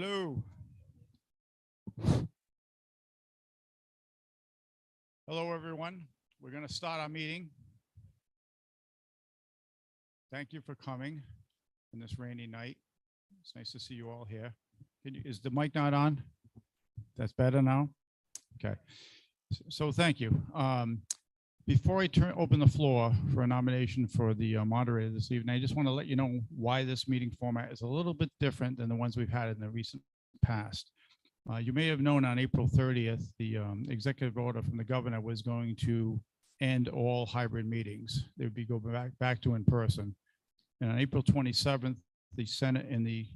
Hello. Hello, everyone. We're going to start our meeting. Thank you for coming on this rainy night. It's nice to see you all here. Is the mic not on? That's better now? Okay. So thank you. Before I open the floor for a nomination for the moderator this evening, I just want to let you know why this meeting format is a little bit different than the ones we've had in the recent past. You may have known on April 30th, the executive order from the governor was going to end all hybrid meetings. They would be going back to in person. And on April 27th, the Senate and the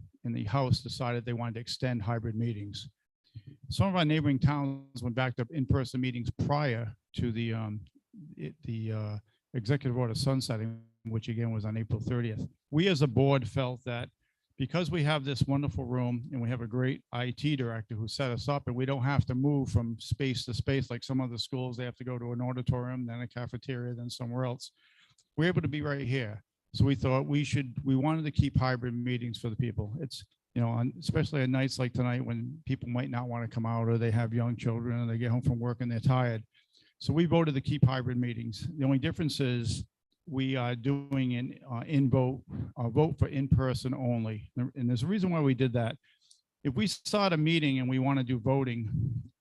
House decided they wanted to extend hybrid meetings. Some of our neighboring towns went back to in-person meetings prior to the executive order sunsetting, which again was on April 30th. We as a board felt that because we have this wonderful room and we have a great IT director who set us up, and we don't have to move from space to space like some other schools, they have to go to an auditorium, then a cafeteria, then somewhere else. We're able to be right here. So we thought we wanted to keep hybrid meetings for the people. It's, you know, especially on nights like tonight when people might not want to come out, or they have young children and they get home from work and they're tired. So we voted to keep hybrid meetings. The only difference is we are doing an vote for in-person only. And there's a reason why we did that. If we start a meeting and we want to do voting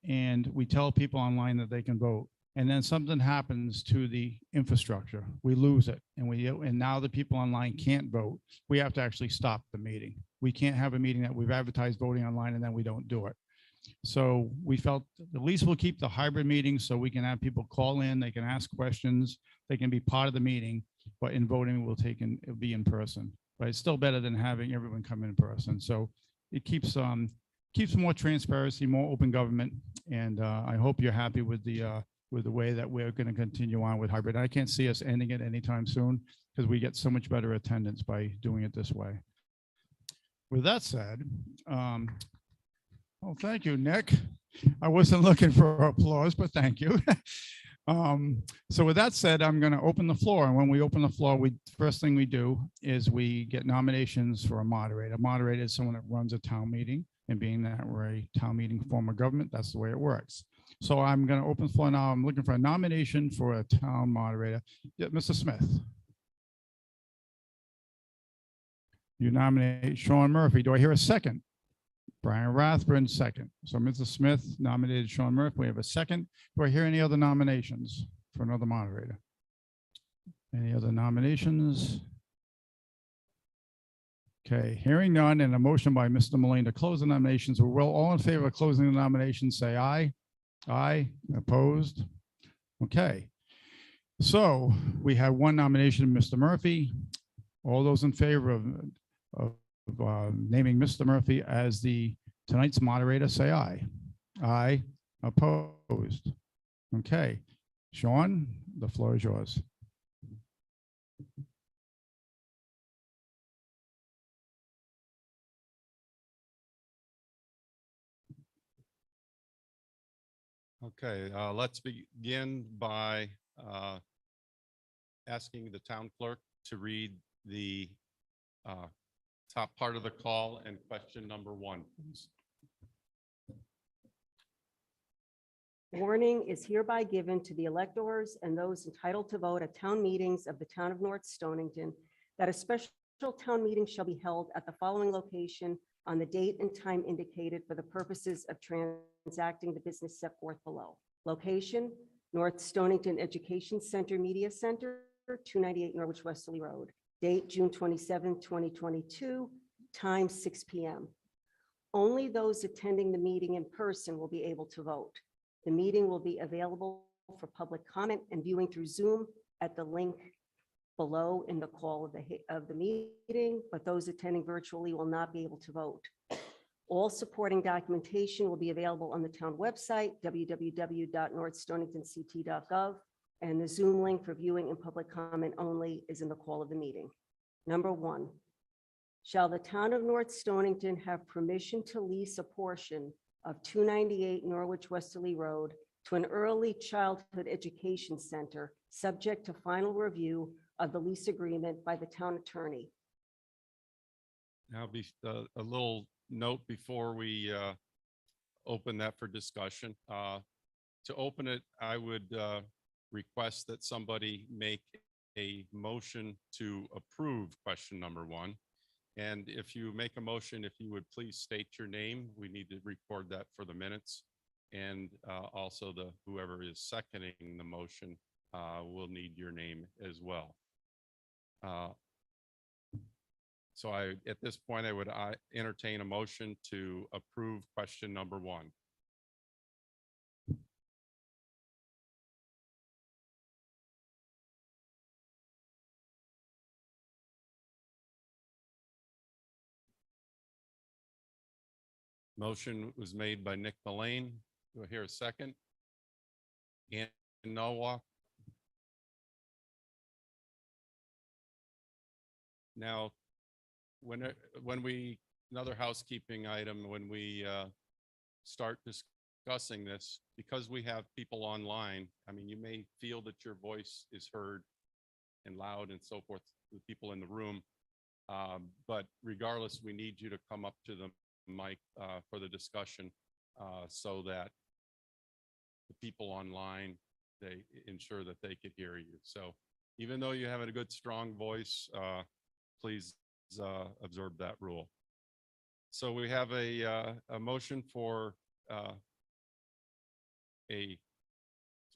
and we tell people online that they can vote, and then something happens to the infrastructure, we lose it. And now the people online can't vote. We have to actually stop the meeting. We can't have a meeting that we've advertised voting online and then we don't do it. So we felt at least we'll keep the hybrid meetings so we can have people call in, they can ask questions, they can be part of the meeting, but in voting it'll be in person. But it's still better than having everyone come in person. So it keeps more transparency, more open government, and I hope you're happy with the way that we're going to continue on with hybrid. I can't see us ending it anytime soon because we get so much better attendance by doing it this way. With that said, well, thank you, Nick. I wasn't looking for applause, but thank you. So with that said, I'm going to open the floor. And when we open the floor, first thing we do is we get nominations for a moderator. A moderator is someone that runs a town meeting, and being that we're a town meeting form of government, that's the way it works. So I'm going to open the floor now. I'm looking for a nomination for a town moderator. Yeah, Mr. Smith. You nominate Sean Murphy. Do I hear a second? Brian Rathburn, second. So Mr. Smith nominated Sean Murphy. We have a second. Do I hear any other nominations for another moderator? Any other nominations? Okay, hearing none, and a motion by Mr. Mullane to close the nominations. We will all in favor of closing the nominations say aye. Aye. Opposed? Okay. So we have one nomination, Mr. Murphy. All those in favor of naming Mr. Murphy as tonight's moderator, say aye. Aye. Opposed? Okay. Sean, the floor is yours. Okay, let's begin by asking the town clerk to read the top part of the call and question number 1, please. Warning is hereby given to the electors and those entitled to vote at town meetings of the town of North Stonington that a special town meeting shall be held at the following location on the date and time indicated for the purposes of transacting the business set forth below. Location, North Stonington Education Center Media Center, 298 Norwich Westerly Road. Date, June 27, 2022, time 6 p.m. Only those attending the meeting in person will be able to vote. The meeting will be available for public comment and viewing through Zoom at the link below in the call of the meeting, but those attending virtually will not be able to vote. All supporting documentation will be available on the town website, www.northstoningtonct.gov, and the Zoom link for viewing and public comment only is in the call of the meeting. Number 1, shall the town of North Stonington have permission to lease a portion of 298 Norwich Westerly Road to an early childhood education center, subject to final review of the lease agreement by the town attorney? Now be a little note before we open that for discussion. To open it, I would request that somebody make a motion to approve question number 1. And if you make a motion, if you would please state your name, we need to record that for the minutes. And also whoever is seconding the motion will need your name as well. So at this point, I would entertain a motion to approve question number 1. Motion was made by Nick Mullane. Do I hear a second? Ann Norwalk. Now, another housekeeping item, when we start discussing this, because we have people online, I mean, you may feel that your voice is heard and loud and so forth, the people in the room. But regardless, we need you to come up to the mic for the discussion so that the people online, they ensure that they could hear you. So even though you have a good, strong voice, please observe that rule. So we have a motion for to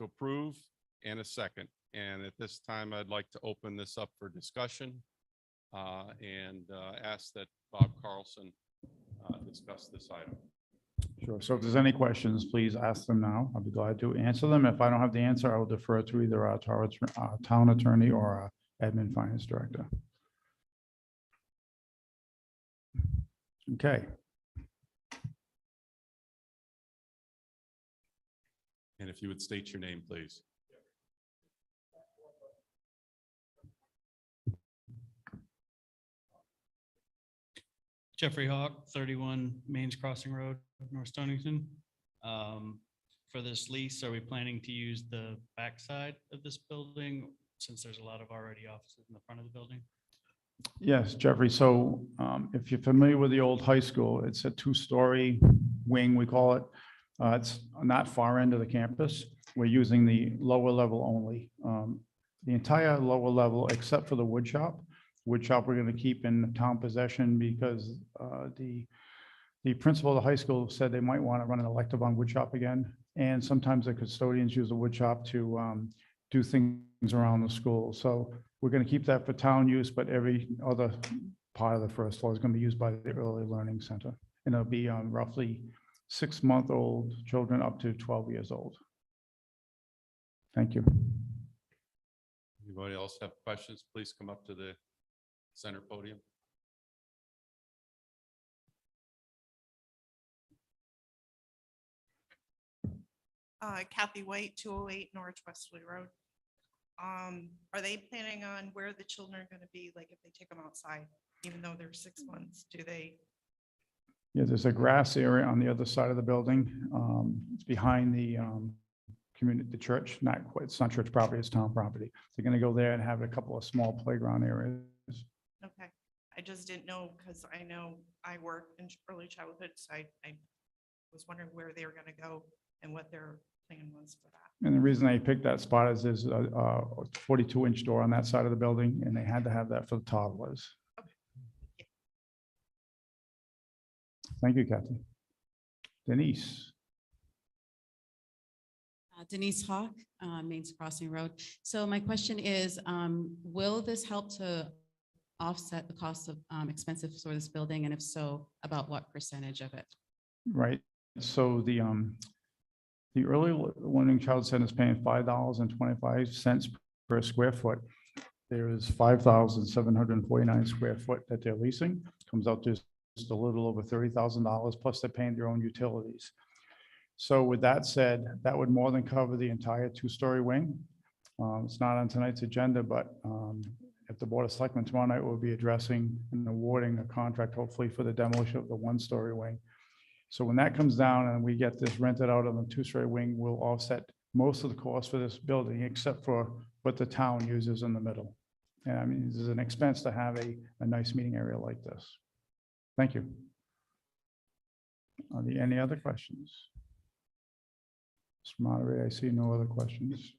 approve and a second. And at this time, I'd like to open this up for discussion and ask that Bob Carlson discuss this item. Sure. So if there's any questions, please ask them now. I'll be glad to answer them. If I don't have the answer, I will defer to either our town attorney or our admin finance director. Okay. And if you would state your name, please. Jeffrey Hawk, 31 Mains Crossing Road, North Stonington. For this lease, are we planning to use the backside of this building since there's a lot of already offices in the front of the building? Yes, Jeffrey. So if you're familiar with the old high school, it's a 2-story wing, we call it. It's not far end of the campus. We're using the lower level only. The entire lower level, except for the wood shop. Wood shop we're going to keep in town possession because the principal of the high school said they might want to run an elective on wood shop again. And sometimes the custodians use the wood shop to do things around the school. So we're going to keep that for town use, but every other part of the first floor is going to be used by the Early Learning Center. And it'll be roughly 6-month-old children up to 12 years old. Thank you. Anybody else have questions? Please come up to the center podium. Kathy White, 208 North Westerly Road. Are they planning on where the children are going to be, like if they take them outside, even though they're 6 months? Do they? Yeah, there's a grass area on the other side of the building. It's behind the community, the church, not quite, it's not church property, it's town property. They're going to go there and have a couple of small playground areas. Okay. I just didn't know because I know I work in early childhood, so I was wondering where they were going to go and what their plan was for that. And the reason I picked that spot is there's a 42-inch door on that side of the building, and they had to have that for the toddlers. Okay. Yeah. Thank you, Kathy. Denise. Denise Hawk, Mains Crossing Road. So my question is, will this help to offset the cost of expenses for this building? And if so, about what percentage of it? Right. So the Early Learning Child Center is paying $5.25 per square foot. There is 5,749 square foot that they're leasing. Comes out to just a little over $30,000, plus they're paying their own utilities. So with that said, that would more than cover the entire 2-story wing. It's not on tonight's agenda, but if the Board of Selectmen tomorrow night will be addressing and awarding a contract, hopefully for the demolition of the 1-story wing. So when that comes down and we get this rented out on the 2-story wing, we'll offset most of the cost for this building, except for what the town uses in the middle. And I mean, this is an expense to have a nice meeting area like this. Thank you. Are there any other questions? Mr. Moderator, I see no other questions.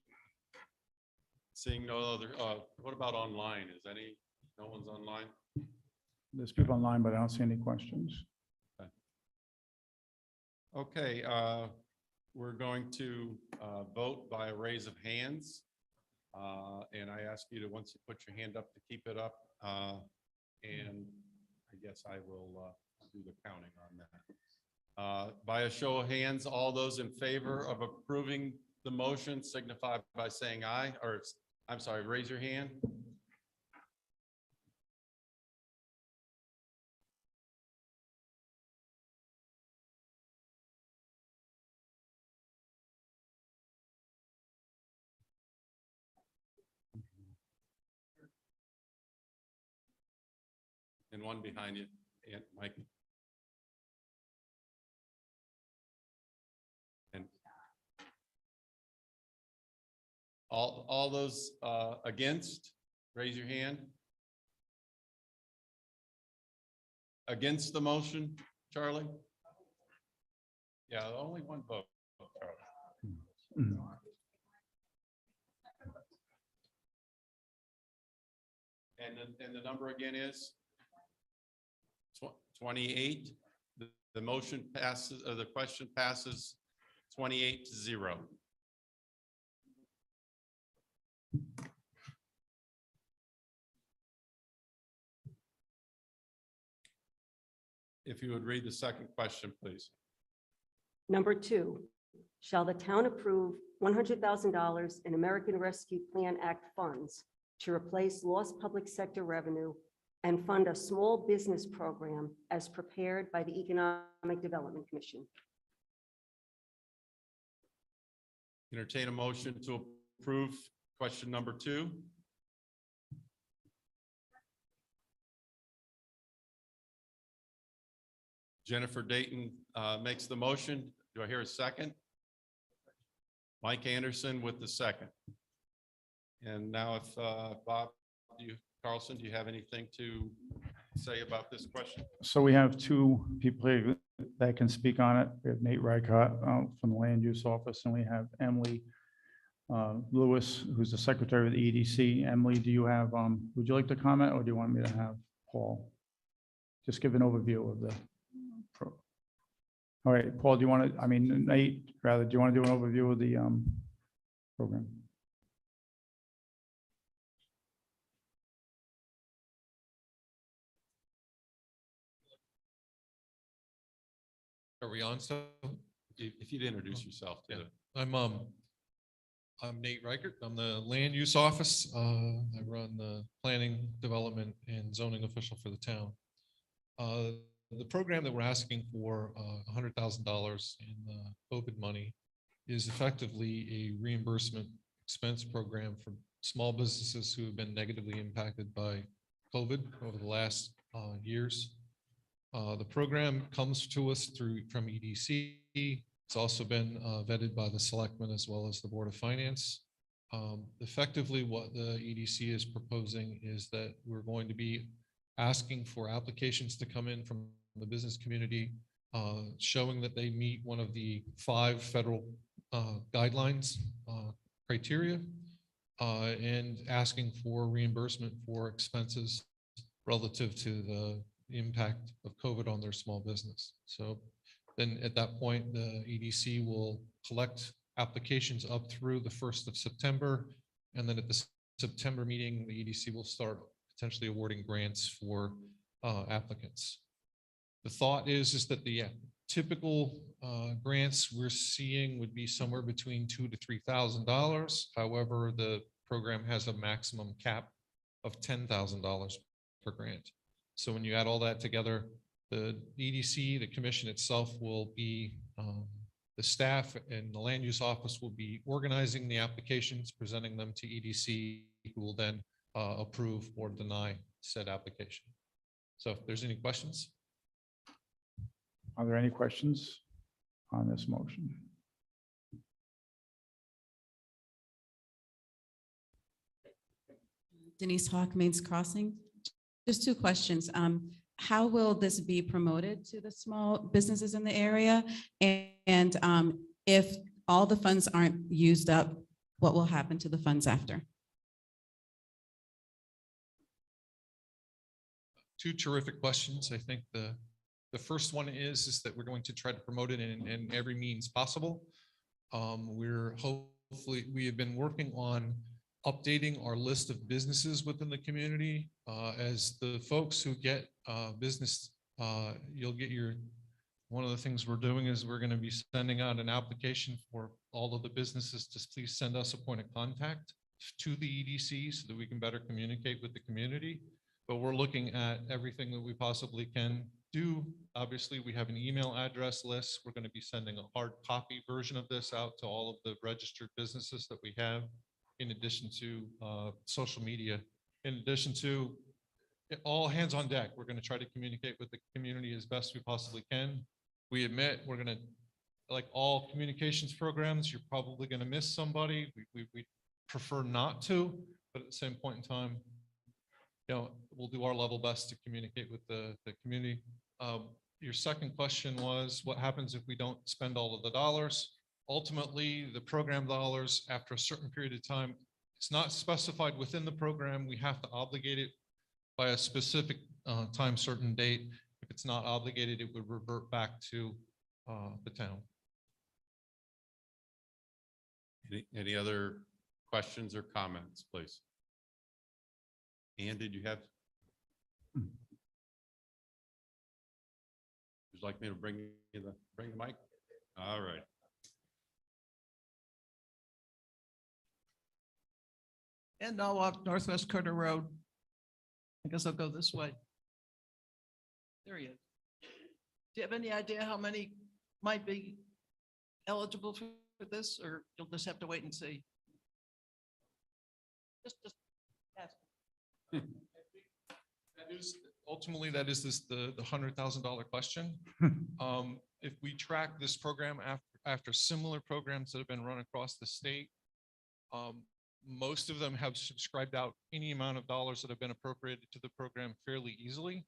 Seeing no other, what about online? No one's online? There's people online, but I don't see any questions. Okay, we're going to vote by a raise of hands. And I ask you to, once you put your hand up, to keep it up. And I guess I will do the counting on that. By a show of hands, all those in favor of approving the motion signify by saying aye, or I'm sorry, raise your hand. And one behind you, and Mike. And all those against, raise your hand. Against the motion, Charlie? Yeah, only one vote, Charlie. Mhm. And the number again is 28. The motion passes, or the question passes 28-0. If you would read the second question, please. Number 2, shall the town approve $100,000 in American Rescue Plan Act funds to replace lost public sector revenue and fund a small business program as prepared by the Economic Development Commission? Entertain a motion to approve question number 2. Jennifer Dayton makes the motion. Do I hear a second? Mike Anderson with the second. And now if Bob, Carlson, do you have anything to say about this question? So we have two people here that can speak on it. We have Nate Reichert from the Land Use Office, and we have Emily Lewis, who's the Secretary of the EDC. Emily, do you have, would you like to comment, or do you want me to have Paul? Just give an overview of the. All right, Paul, do you want to, I mean, Nate, rather, do you want to do an overview of the program? Are we on? So If you'd introduce yourself to the. I'm Nate Reichert. I'm the Land Use Office. I run the planning, development, and zoning official for the town. The program that we're asking for $100,000 in COVID money is effectively a reimbursement expense program for small businesses who have been negatively impacted by COVID over the last years. The program comes to us from EDC. It's also been vetted by the selectmen as well as the Board of Finance. Effectively, what the EDC is proposing is that we're going to be asking for applications to come in from the business community, showing that they meet one of the 5 federal guidelines criteria, and asking for reimbursement for expenses relative to the impact of COVID on their small business. So then at that point, the EDC will collect applications up through the 1st of September. And then at the September meeting, the EDC will start potentially awarding grants for applicants. The thought is that the typical grants we're seeing would be somewhere between $2,000 to $3,000. However, the program has a maximum cap of $10,000 per grant. So when you add all that together, the EDC, the commission itself will be, the staff and the land use office will be organizing the applications, presenting them to EDC, who will then approve or deny said application. So if there's any questions. Are there any questions on this motion? Denise Hawk, Maine's Crossing. Just 2 questions. how will this be promoted to the small businesses in the area? And if all the funds aren't used up, what will happen to the funds after? Two terrific questions. I think the first one is that we're going to try to promote it in every means possible. We have been working on updating our list of businesses within the community. As the folks who get business, you'll get one of the things we're doing is we're going to be sending out an application for all of the businesses to please send us a point of contact to the EDC so that we can better communicate with the community. But we're looking at everything that we possibly can do. Obviously, we have an email address list. We're going to be sending a hard copy version of this out to all of the registered businesses that we have, in addition to social media. In addition to all hands on deck, we're going to try to communicate with the community as best we possibly can. We admit we're going to, like all communications programs, you're probably going to miss somebody. We prefer not to, but at the same point in time, we'll do our level best to communicate with the community. Your second question was, what happens if we don't spend all of the dollars? Ultimately, the program dollars, after a certain period of time, it's not specified within the program. We have to obligate it by a specific time, certain date. If it's not obligated, it would revert back to the town. Any other questions or comments, please? Ann, did you have? Would you like me to bring the mic? All right. And I'll walk Northwest Carter Road. I guess I'll go this way. There he is. Do you have any idea how many might be eligible for this, or you'll just have to wait and see? Just ask. Ultimately, that is the $100,000 question. If we track this program after similar programs that have been run across the state, most of them have subscribed out any amount of dollars that have been appropriated to the program fairly easily.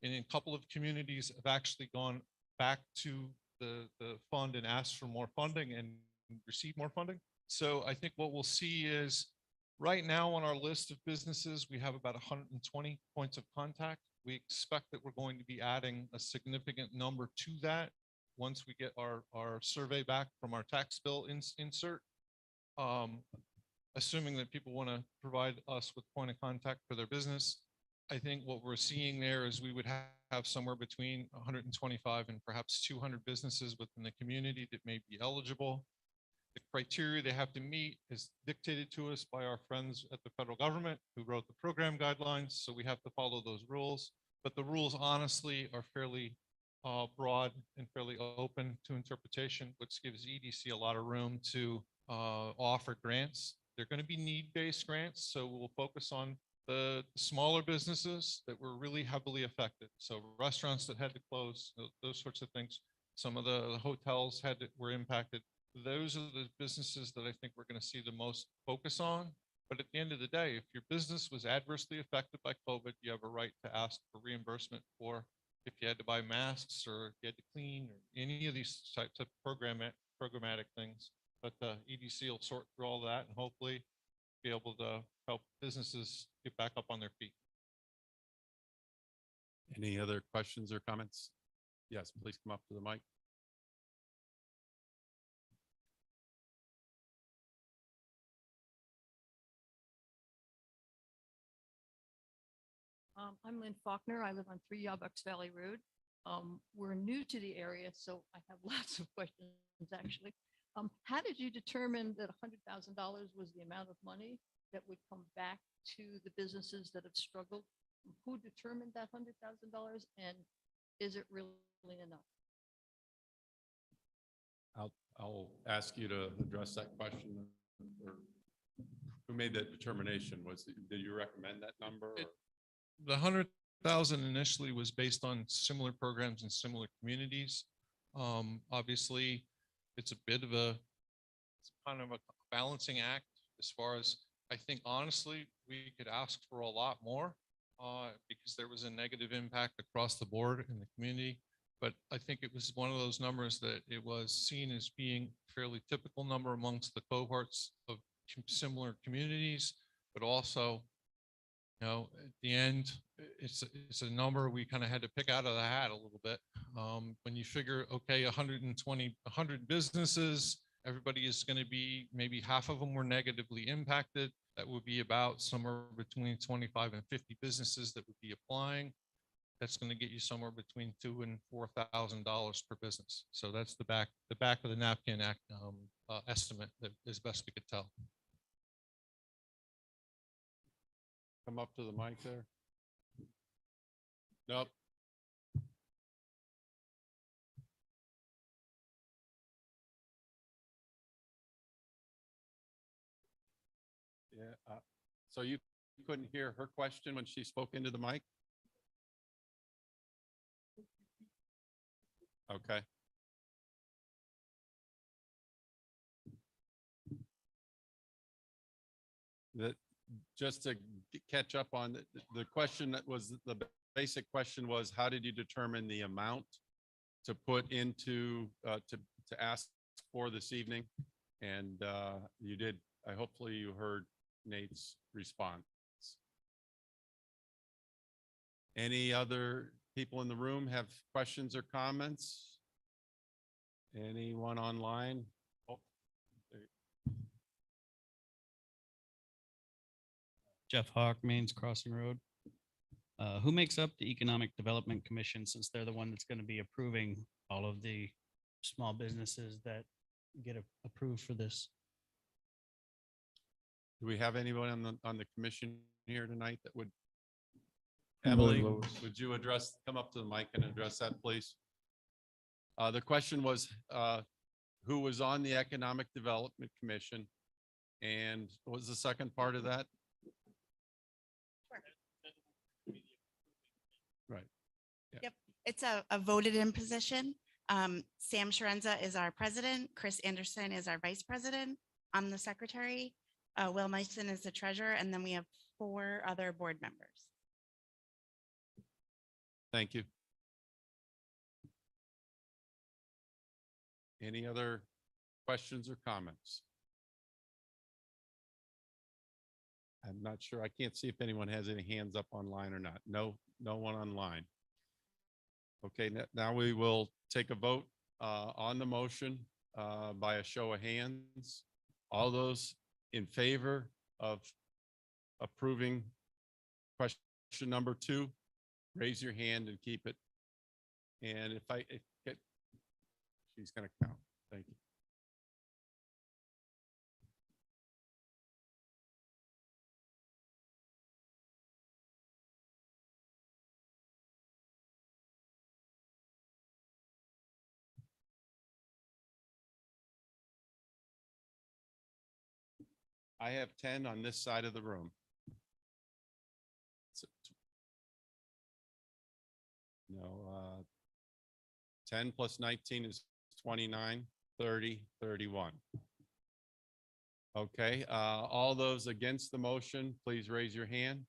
And in a couple of communities have actually gone back to the fund and asked for more funding and received more funding. So I think what we'll see is right now on our list of businesses, we have about 120 points of contact. We expect that we're going to be adding a significant number to that once we get our survey back from our tax bill insert. Assuming that people want to provide us with point of contact for their business. I think what we're seeing there is we would have somewhere between 125 and perhaps 200 businesses within the community that may be eligible. The criteria they have to meet is dictated to us by our friends at the federal government who wrote the program guidelines. So we have to follow those rules, but the rules honestly are fairly broad and fairly open to interpretation, which gives EDC a lot of room to offer grants. They're going to be need-based grants, so we'll focus on the smaller businesses that were really heavily affected. So restaurants that had to close, those sorts of things. Some of the hotels were impacted. Those are the businesses that I think we're going to see the most focus on. But at the end of the day, if your business was adversely affected by COVID, you have a right to ask for reimbursement for if you had to buy masks or if you had to clean or any of these types of programmatic things. But the EDC will sort through all that and hopefully be able to help businesses get back up on their feet. Any other questions or comments? Yes, please come up to the mic. I'm Lynn Faulkner. I live on 3 Yawbucks Valley Road. We're new to the area, so I have lots of questions, actually. How did you determine that $100,000 was the amount of money that would come back to the businesses that have struggled? Who determined that $100,000, and is it really enough? I'll ask you to address that question. Or who made that determination? Did you recommend that number? Or? The 100,000 initially was based on similar programs in similar communities. Obviously, it's a bit of it's kind of a balancing act as far as I think, honestly, we could ask for a lot more. because there was a negative impact across the board in the community. But I think it was one of those numbers that it was seen as being fairly typical number amongst the cohorts of similar communities, but also, you know, at the end, it's a number we kind of had to pick out of the hat a little bit. When you figure, okay, 100 businesses, everybody is going to be, maybe half of them were negatively impacted. That would be about somewhere between 25 and 50 businesses that would be applying. That's going to get you somewhere between $2,000 and $4,000 per business. So that's the back of the napkin act estimate that as best we could tell. Come up to the mic there. Nope. Yeah, so you couldn't hear her question when she spoke into the mic? Okay. That, just to catch up on the question that was, the basic question was, how did you determine the amount to put into, to ask for this evening? And you did, hopefully you heard Nate's response. Any other people in the room have questions or comments? Anyone online? Oh, Jeff Hawk, Maine's Crossing Road. Who makes up the Economic Development Commission, since they're the one that's going to be approving all of the small businesses that get approved for this? Do we have anyone on the commission here tonight that would? Emily Emily, Lewis. would you come up to the mic and address that, please? The question was, who was on the Economic Development Commission? And what was the second part of that? Right. Yeah. Yep, it's a voted in position. Sam Sharenza is our president. Chris Anderson is our vice president. I'm the secretary. Will Myson is the treasurer, and then we have 4 other board members. Thank you. Any other questions or comments? I'm not sure. I can't see if anyone has any hands up online or not. No one online. Okay, now we will take a vote on the motion by a show of hands. All those in favor of approving question number 2, raise your hand and keep it. And if she's going to count. Thank you. I have 10 on this side of the room. No, 10 plus 19 is 29, 30, 31. Okay, all those against the motion, please raise your hand.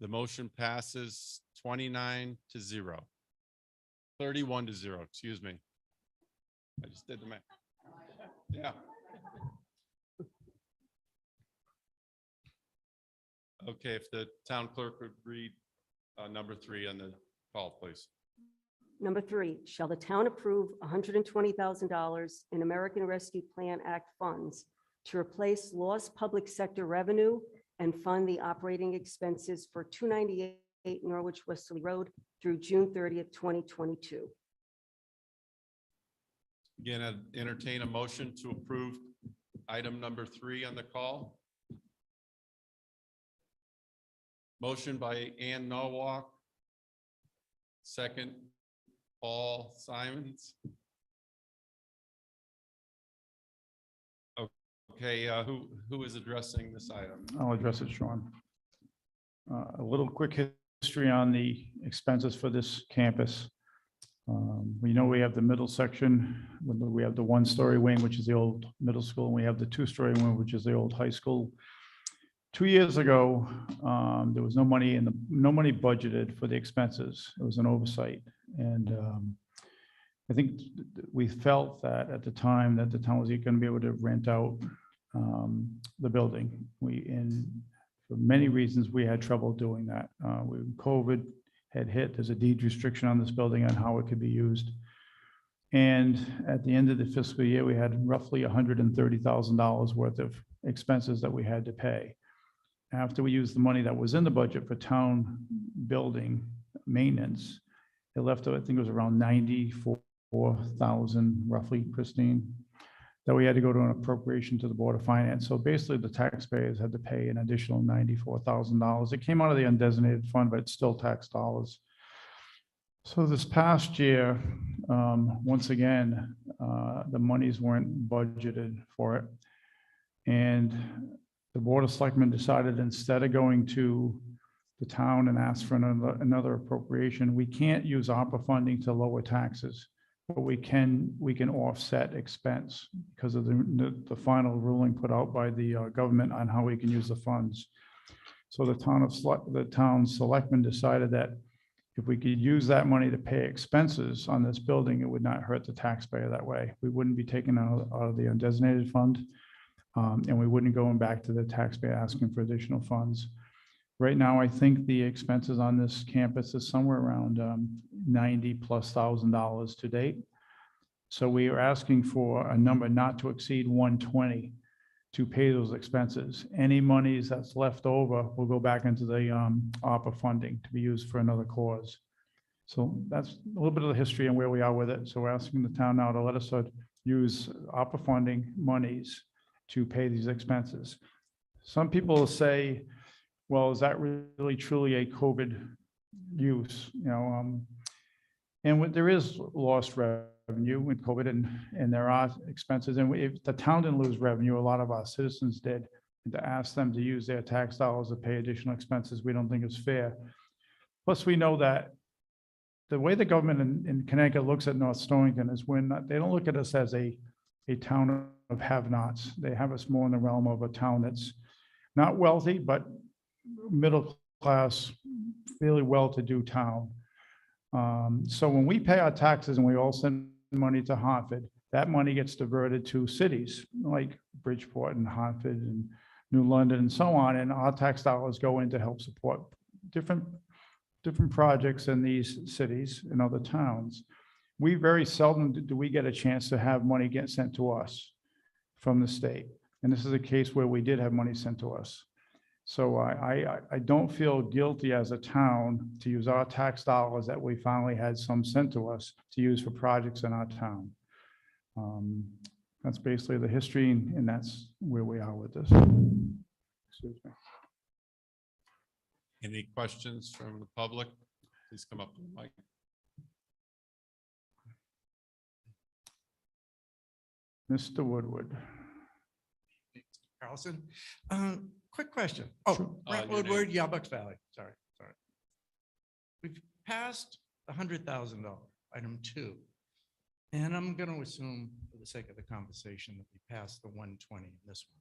The motion passes 29-0. 31-0, excuse me. I just did the math. Yeah. Okay, if the town clerk would read number 3 on the call, please. Number 3, shall the town approve $120,000 in American Rescue Plan Act funds to replace lost public sector revenue and fund the operating expenses for 298 Norwich Westerly Road through June 30th, 2022? Again, I'd entertain a motion to approve item number 3 on the call. Motion by Ann Nowak. Second, Paul Simons. Okay, who is addressing this item? I'll address it, Sean. A little quick history on the expenses for this campus. We know we have the middle section, we have the 1-story wing, which is the old middle school, and we have the 2-story wing, which is the old high school. 2 years ago, there was no money no money budgeted for the expenses. It was an oversight. And I think we felt that at the time that the town was going to be able to rent out the building. And for many reasons, we had trouble doing that. When COVID had hit, there's a deed restriction on this building on how it could be used. And at the end of the fiscal year, we had roughly $130,000 worth of expenses that we had to pay. After we used the money that was in the budget for town building maintenance, it left, I think it was around 94,000 roughly, Christine, that we had to go to an appropriation to the Board of Finance. So basically the taxpayers had to pay an additional $94,000. It came out of the undesignated fund, but it's still tax dollars. So this past year, once again, the monies weren't budgeted for it. And the Board of Selectmen decided instead of going to the town and ask for another appropriation, we can't use ARPA funding to lower taxes, but we can offset expense because of the final ruling put out by the government on how we can use the funds. So the town selectmen decided that if we could use that money to pay expenses on this building, it would not hurt the taxpayer that way. We wouldn't be taking out of the undesignated fund, and we wouldn't going back to the taxpayer asking for additional funds. Right now, I think the expenses on this campus is somewhere around $90,000+ to date. So we are asking for a number not to exceed 120 to pay those expenses. Any monies that's left over will go back into the ARPA funding to be used for another cause. So that's a little bit of the history and where we are with it. So we're asking the town now to let us use ARPA funding monies to pay these expenses. Some people will say, well, is that really truly a COVID use? And there is lost revenue with COVID, and there are expenses. And if the town didn't lose revenue, a lot of our citizens did. And to ask them to use their tax dollars to pay additional expenses, we don't think is fair. Plus, we know that the way the government in Connecticut looks at North Stonington is they don't look at us as a town of have-nots. They have us more in the realm of a town that's not wealthy, but middle class, fairly well-to-do town. So when we pay our taxes and we all send money to Hartford, that money gets diverted to cities like Bridgeport and Hartford and New London and so on. And our tax dollars go in to help support different projects in these cities and other towns. We very seldom do we get a chance to have money get sent to us from the state. And this is a case where we did have money sent to us. So I don't feel guilty as a town to use our tax dollars that we finally had some sent to us to use for projects in our town. That's basically the history, and that's where we are with this. Excuse me. Any questions from the public? Please come up to the mic. Mr. Woodward. Carlson. Quick question. Oh, Sure. Brent Your Woodward, Yarbucks Valley. Sorry. We've passed the $100,000, item 2. And I'm going to assume, for the sake of the conversation, that we passed the 120 in this one.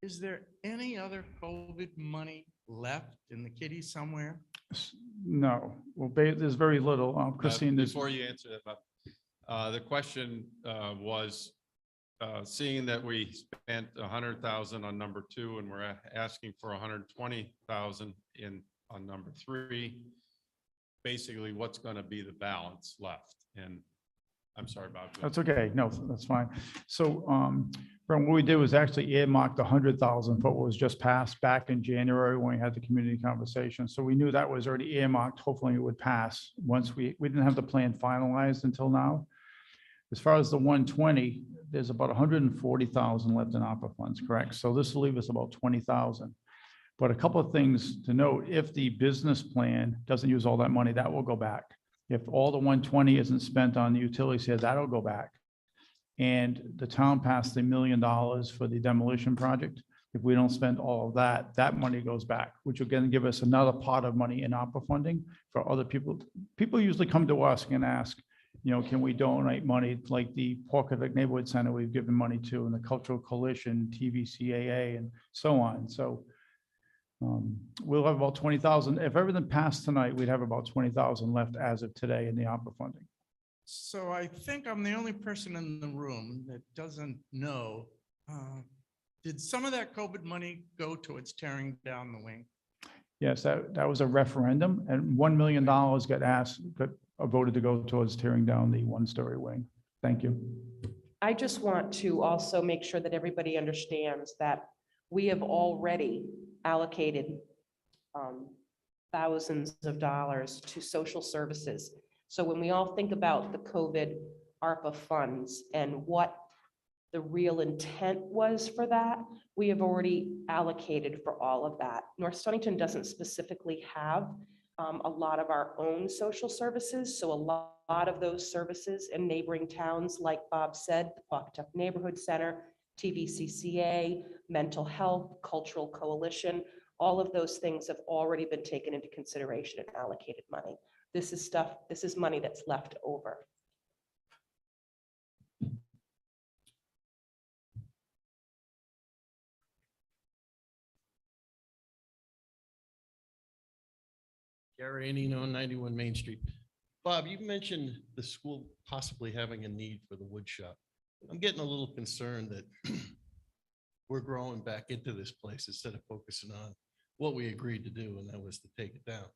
Is there any other COVID money left in the kitty somewhere? No, well, there's very little. Christine, there's Before you answer that, Bob, the question was, seeing that we spent 100,000 on number 2 and we're asking for 120,000 on number 3, basically what's going to be the balance left? And I'm sorry, Bob. That's okay. No, that's fine. So, Brent, what we did was actually earmarked 100,000 for what was just passed back in January when we had the community conversation. So we knew that was already earmarked. Hopefully it would pass once we didn't have the plan finalized until now. As far as the 120, there's about 140,000 left in ARPA funds, correct? So this will leave us about 20,000. But a couple of things to note, if the business plan doesn't use all that money, that will go back. If all the 120 isn't spent on the utilities here, that'll go back. And the town passed $1 million for the demolition project. If we don't spend all of that, that money goes back, which will again give us another pot of money in ARPA funding for other people. People usually come to us and ask, You know, can we donate money like the Pawcatuck Neighborhood Center we've given money to, and the Cultural Coalition, TVCAA, and so on. So we'll have about 20,000. If everything passed tonight, we'd have about 20,000 left as of today in the ARPA funding. So I think I'm the only person in the room that doesn't know. Did some of that COVID money go towards tearing down the wing? Yes, that was a referendum, and $1 million got voted to go towards tearing down the one-story wing. Thank you. I just want to also make sure that everybody understands that we have already allocated thousands of dollars to social services. So when we all think about the COVID ARPA funds and what the real intent was for that, we have already allocated for all of that. North Stonington doesn't specifically have a lot of our own social services. So a lot of those services in neighboring towns, like Bob said, the Pawcatuck Neighborhood Center, TVCCA, Mental Health, Cultural Coalition, all of those things have already been taken into consideration and allocated money. This is money that's left over. Gary Anino, 91 Main Street. Bob, you mentioned the school possibly having a need for the wood shop. I'm getting a little concerned that we're growing back into this place instead of focusing on what we agreed to do, and that was to take it down.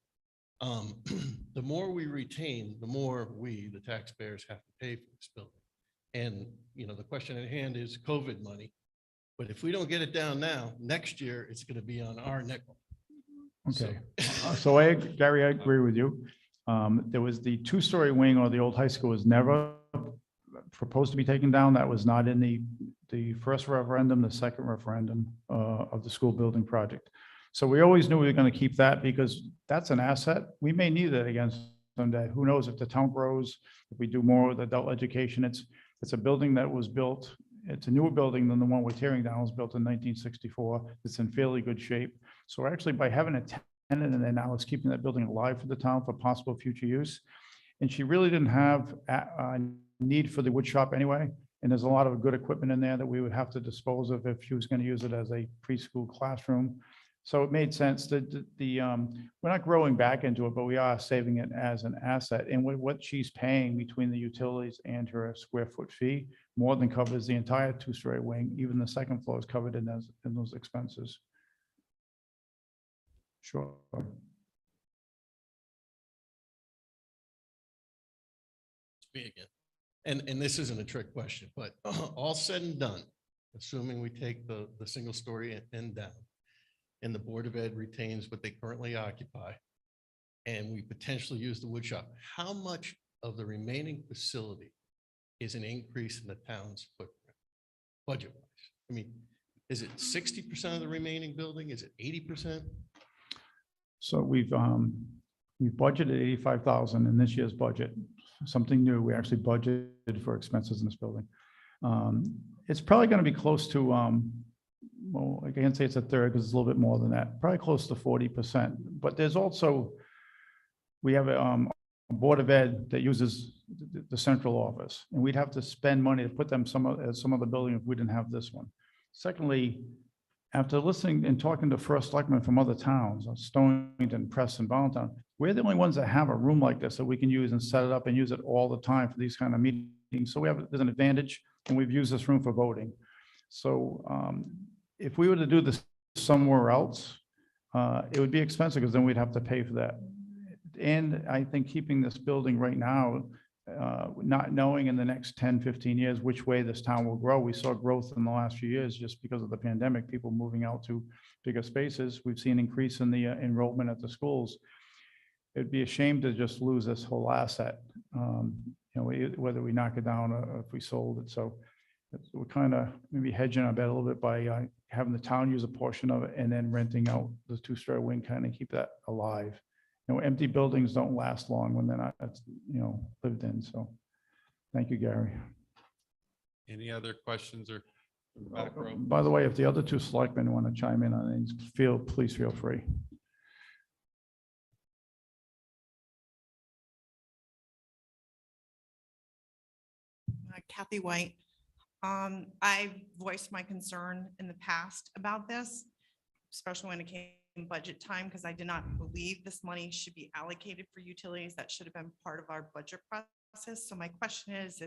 The more we retain, the more we, the taxpayers, have to pay for this building. And, you know, the question at hand is COVID money. But if we don't get it down now, next year, it's going to be on our nickel. Okay, so Gary, I agree with you. There was the two-story wing, or the old high school, was never proposed to be taken down. That was not in the first referendum, the second referendum of the school building project. So we always knew we were going to keep that because that's an asset. We may need that again someday. Who knows if the town grows, if we do more with adult education. It's a building that was built. It's a newer building than the one we're tearing down. It was built in 1964. It's in fairly good shape. So actually, by having a tenant in there now, it's keeping that building alive for the town for possible future use. And she really didn't have a need for the wood shop anyway. And there's a lot of good equipment in there that we would have to dispose of if she was going to use it as a preschool classroom. So it made sense that we're not growing back into it, but we are saving it as an asset. And what she's paying between the utilities and her square foot fee more than covers the entire two-story wing. Even the second floor is covered in those expenses. Sure. Me again. And this isn't a trick question, but all said and done, assuming we take the single story and down, and the Board of Ed retains what they currently occupy, and we potentially use the wood shop, how much of the remaining facility is an increase in the town's footprint, budget-wise? I mean, is it 60% of the remaining building? Is it 80%? So we've budgeted 85,000 in this year's budget. Something new. We actually budgeted for expenses in this building. It's probably going to be close to, well, I can't say it's a third because it's a little bit more than that. Probably close to 40%. But there's also, we have a Board of Ed that uses the central office, and we'd have to spend money to put them some other building if we didn't have this one. Secondly, after listening and talking to first selectmen from other towns, Stonington, Preston, Valentine, we're the only ones that have a room like this that we can use and set it up and use it all the time for these kind of meetings. So there's an advantage, and we've used this room for voting. So if we were to do this somewhere else, it would be expensive because then we'd have to pay for that. And I think keeping this building right now, not knowing in the next 10, 15 years which way this town will grow. We saw growth in the last few years just because of the pandemic, people moving out to bigger spaces. We've seen increase in the enrollment at the schools. It'd be a shame to just lose this whole asset, whether we knock it down or if we sold it. So we're kind of maybe hedging our bet a little bit by having the town use a portion of it and then renting out the two-story wing, kind of keep that alive. Empty buildings don't last long when they're not, lived in. So thank you, Gary. Any other questions or back row? By the way, if the other two selectmen want to chime in on things, please feel free. Kathy White. I voiced my concern in the past about this, especially when it came budget time, because I did not believe this money should be allocated for utilities. That should have been part of our budget process. So my question is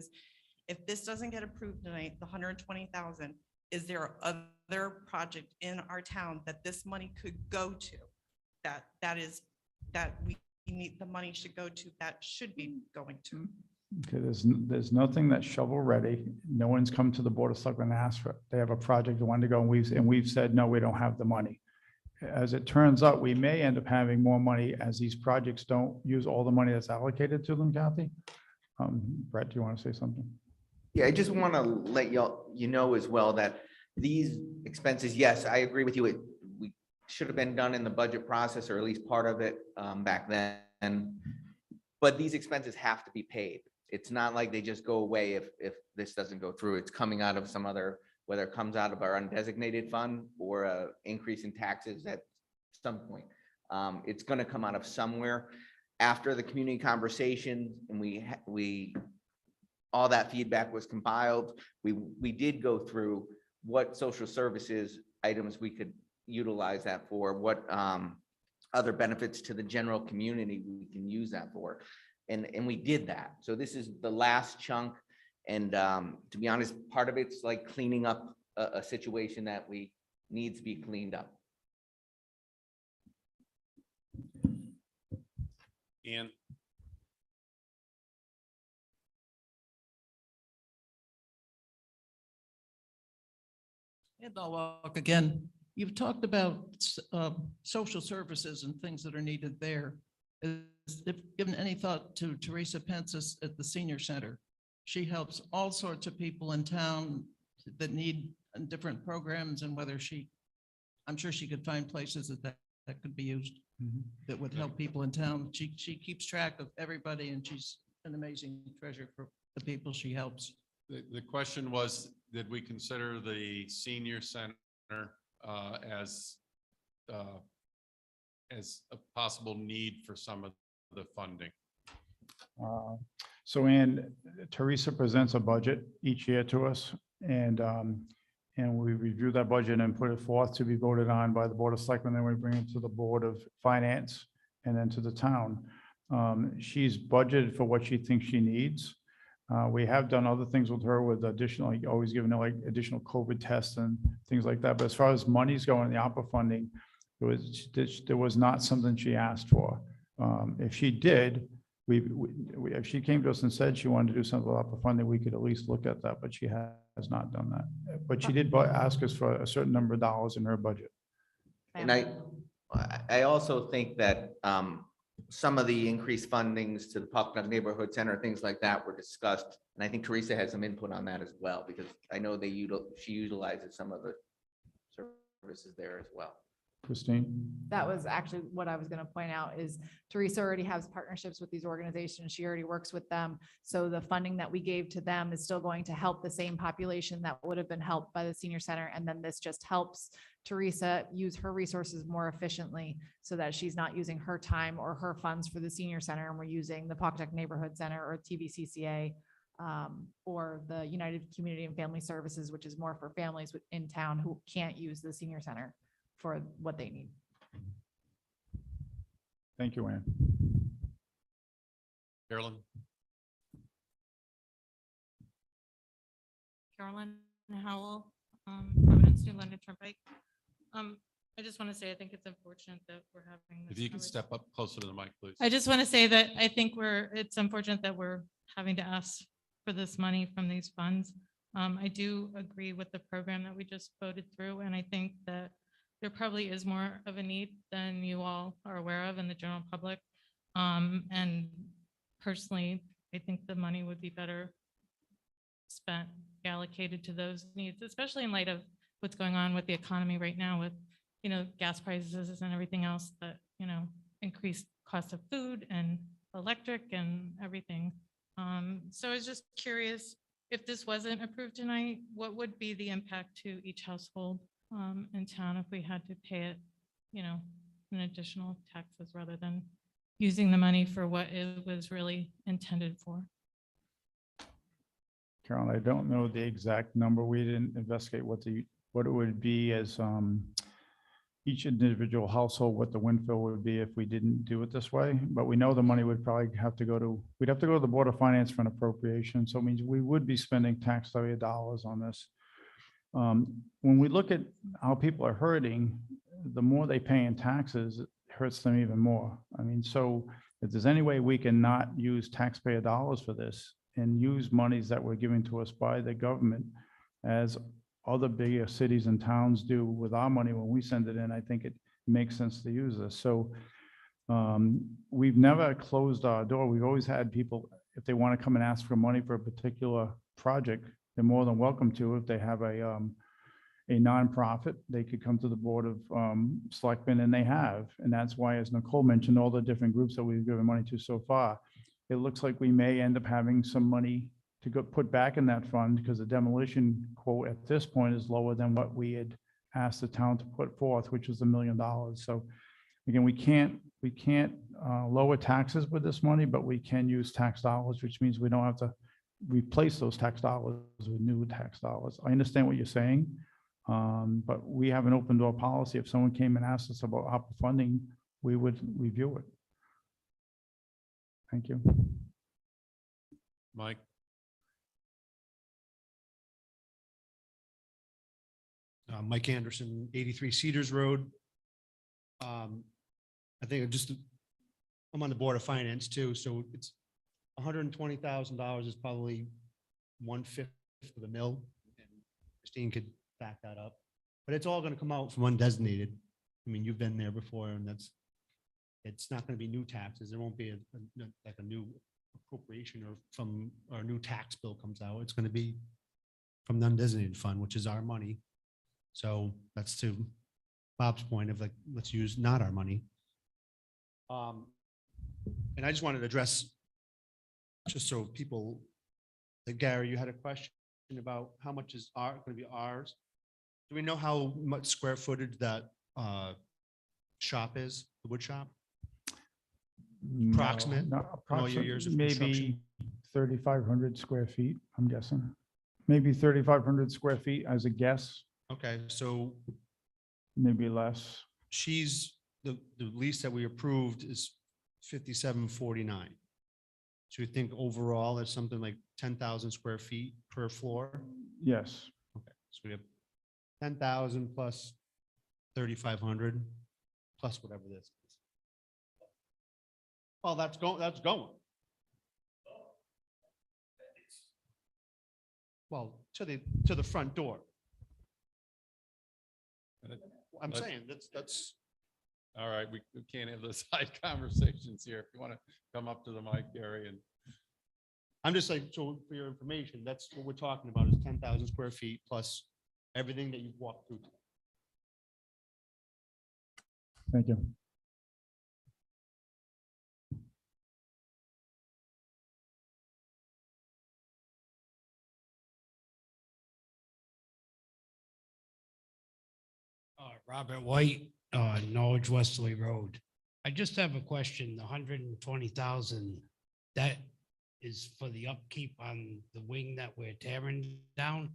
if this doesn't get approved tonight, the 120,000, is there other project in our town that this money could go to? That we need, the money should go to, that should be going to? Okay, there's nothing that's shovel ready. No one's come to the Board of Selectmen and asked for, they have a project they want to go, and we've said, no, we don't have the money. As it turns out, we may end up having more money as these projects don't use all the money that's allocated to them, Kathy. Brett, do you want to say something? Yeah, I just want to let you know as well that these expenses, yes, I agree with you. We should have been done in the budget process, or at least part of it back then. But these expenses have to be paid. It's not like they just go away if this doesn't go through. It's coming out of some other, whether it comes out of our undesignated fund or a increase in taxes at some point. It's going to come out of somewhere. After the community conversation and we all that feedback was compiled, we did go through what social services items we could utilize that for, what other benefits to the general community we can use that for. And we did that. So this is the last chunk. And to be honest, part of it's like cleaning up a situation that needs to be cleaned up. Ian? And I'll walk again. You've talked about social services and things that are needed there. Has given any thought to Teresa Pensis at the senior center? She helps all sorts of people in town that need different programs, and I'm sure she could find places that could be used that would help people in town. She keeps track of everybody, and she's an amazing treasure for the people she helps. The question was, did we consider the senior center as a possible need for some of the funding? So Ann, Teresa presents a budget each year to us, and we review that budget and put it forth to be voted on by the Board of Selectmen. Then we bring it to the Board of Finance and then to the town. She's budgeted for what she thinks she needs. We have done other things with her with additional, like always giving her like additional COVID tests and things like that. But as far as money's going, the ARPA funding, there was not something she asked for. If she did, if she came to us and said she wanted to do something with ARPA funding, we could at least look at that, but she has not done that. But she did ask us for a certain number of dollars in her budget. And I also think that some of the increased fundings to the Pocketuck Neighborhood Center, things like that were discussed. And I think Teresa has some input on that as well, because I know she utilizes some of the services there as well. Christine? That was actually what I was going to point out is Teresa already has partnerships with these organizations. She already works with them. So the funding that we gave to them is still going to help the same population that would have been helped by the senior center. And then this just helps Teresa use her resources more efficiently so that she's not using her time or her funds for the senior center. And we're using the Pocketuck Neighborhood Center or TVCCA or the United Community and Family Services, which is more for families in town who can't use the senior center for what they need. Thank you, Ann. Carolyn? Carolyn Howell, Providence, New London Turnpike. I just want to say, I think it's unfortunate that we're having this. If you can step up closer to the mic, please. I just want to say that I think it's unfortunate that we're having to ask for this money from these funds. I do agree with the program that we just voted through, and I think that there probably is more of a need than you all are aware of in the general public. And personally, I think the money would be better spent, allocated to those needs, especially in light of what's going on with the economy right now with, gas prices and everything else that, increased cost of food and electric and everything. So I was just curious, if this wasn't approved tonight, what would be the impact to each household in town if we had to pay it, in additional taxes rather than using the money for what it was really intended for? Carolyn, I don't know the exact number. We didn't investigate what it would be as each individual household, what the windfill would be if we didn't do it this way. But we know the money would probably have to go to, we'd have to go to the Board of Finance for an appropriation. So it means we would be spending taxpayer dollars on this. When we look at how people are hurting, the more they pay in taxes, it hurts them even more. I mean, so if there's any way we can not use taxpayer dollars for this and use monies that were given to us by the government as other bigger cities and towns do with our money when we send it in, I think it makes sense to use this. So we've never closed our door. We've always had people, if they want to come and ask for money for a particular project, they're more than welcome to. If they have a nonprofit, they could come to the Board of Selectmen, and they have. And that's why, as Nicole mentioned, all the different groups that we've given money to so far, it looks like we may end up having some money to go put back in that fund, because the demolition quote at this point is lower than what we had asked the town to put forth, which was $1 million. So again, we can't lower taxes with this money, but we can use tax dollars, which means we don't have to replace those tax dollars with new tax dollars. I understand what you're saying, but we have an open door policy. If someone came and asked us about ARPA funding, we would review it. Thank you. Mike? Mike Anderson, 83 Cedars Road. I think I'm on the Board of Finance too, so it's $120,000 is probably 1/5 of the mill. And Christine could back that up, but it's all going to come out from undesignated. I mean, you've been there before, and it's not going to be new taxes. There won't be like a new appropriation or a new tax bill comes out. It's going to be from the undesignated fund, which is our money. So that's to Bob's point of like, let's use not our money. And I just wanted to address, just so people, like Gary, you had a question about how much is going to be ours. Do we know how much square footage that shop is, the wood shop? Approximate? All your years of Maybe construction? 3,500 square feet, I'm guessing. Maybe 3,500 square feet as a guess, Okay, so maybe less. the lease that we approved is 5749. So you think overall it's something like 10,000 square feet per floor? Yes. Okay, so we have 10,000 plus 3,500 plus whatever this is. Oh, that's going. Well, to the front door. I'm Let- saying that's. All right, we can't have those side conversations here. If you want to come up to the mic, Gary, and I'm just like, so for your information, that's what we're talking about is 10,000 square feet plus everything that you've walked through. Thank you. Robert White, Norwich Westerly Road. I just have a question. The 120,000, that is for the upkeep on the wing that we're tearing down?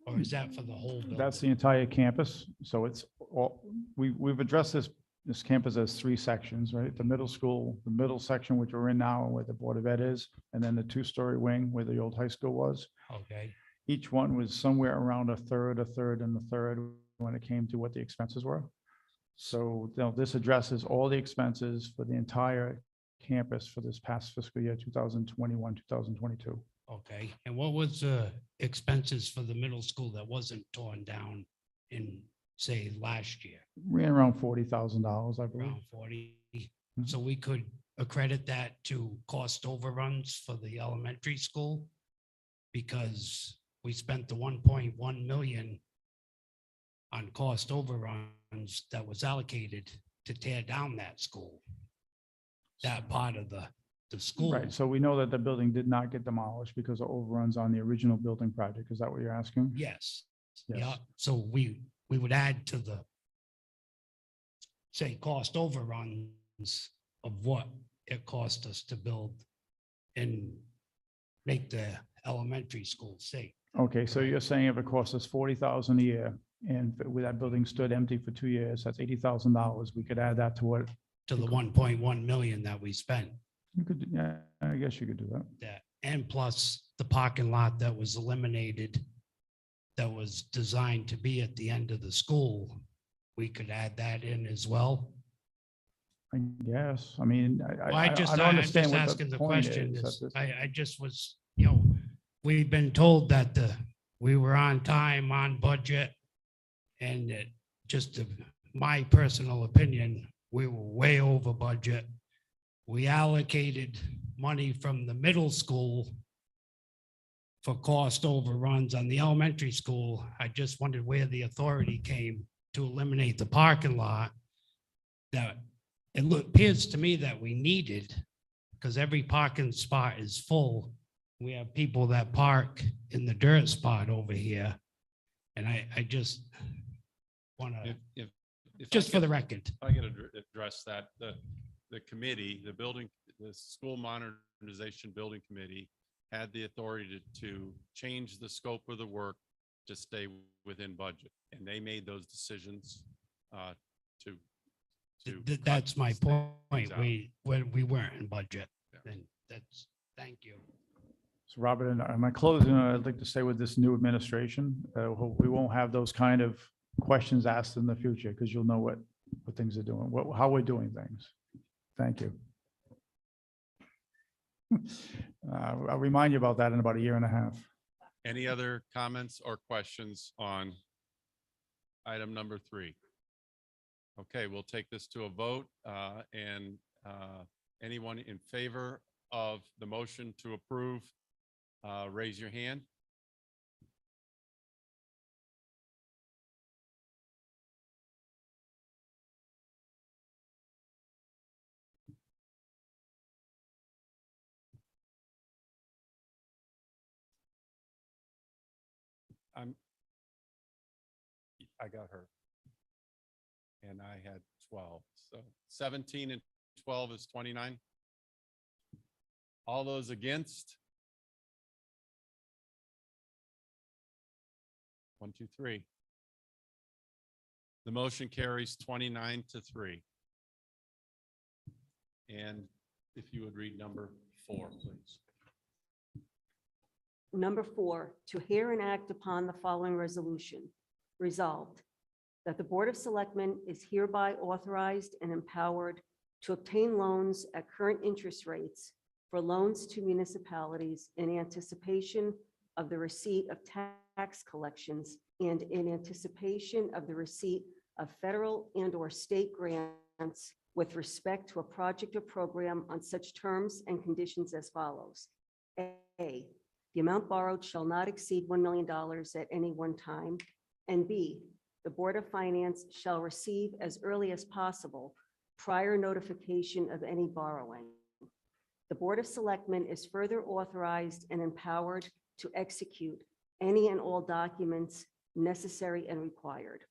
Or is that for the whole building? That's the entire campus. So it's all, we've addressed this campus as 3 sections, right? The middle school, the middle section, which we're in now, where the Board of Ed is, and then the 2-story wing where the old high school was. Okay, Each one was somewhere around a third, and a third when it came to what the expenses were. So this addresses all the expenses for the entire campus for this past fiscal year, 2021, 2022. okay. And what was the expenses for the middle school that wasn't torn down in, say, last year? Ran around $40,000, I believe. Around 40. So we could accredit that to cost overruns for the elementary school? Because we spent the 1.1 million on cost overruns that was allocated to tear down that school. That part of the school. Right, so we know that the building did not get demolished because of overruns on the original building project. Is that what you're asking? Yes. Yes. Yeah, so we would add to the, say, cost overruns of what it cost us to build in make the elementary school safe. Okay, so you're saying if it costs us 40,000 a year and with that building stood empty for 2 years, that's $80,000. We could add that to what To the 1.1 million that we spent. you could, yeah, I guess you could do that. That, and plus the parking lot that was eliminated, that was designed to be at the end of the school, we could add that in as well. I guess, I mean, Well, I I'm don't understand just what asking the the point question is. is, That's- I just was, we've been told that we were on time, on budget. And it just my personal opinion, we were way over budget. We allocated money from the middle school for cost overruns on the elementary school. I just wondered where the authority came to eliminate the parking lot that appears to me that we needed, because every parking spot is full. We have people that park in the dirt spot over here. And I just want to, If I just for could- the record. I got to address that. The committee, the school modernization building committee had the authority to change the scope of the work to stay within budget. And they made those decisions to. cut That's my things point. out. We weren't in budget. Yeah. And that's, thank you. So Robert, in my closing, I'd like to say with this new administration, we won't have those kind of questions asked in the future because you'll know what things are doing, how we're doing things. Thank you. I'll remind you about that in about 1.5 years. Any other comments or questions on item number 3? Okay, we'll take this to a vote and anyone in favor of the motion to approve, raise your hand. I got her. And I had 12, so 17 and 12 is 29. All those against? 1, 2, 3. The motion carries 29-3. And if you would read number 4, please. Number 4, to hear and act upon the following resolution. Resolved, that the Board of Selectmen is hereby authorized and empowered to obtain loans at current interest rates for loans to municipalities in anticipation of the receipt of tax collections and in anticipation of the receipt of federal and/or state grants with respect to a project or program on such terms and conditions as follows. A, the amount borrowed shall not exceed $1 million at any one time. And B, the Board of Finance shall receive as early as possible prior notification of any borrowing. The Board of Selectmen is further authorized and empowered to execute any and all documents necessary and required.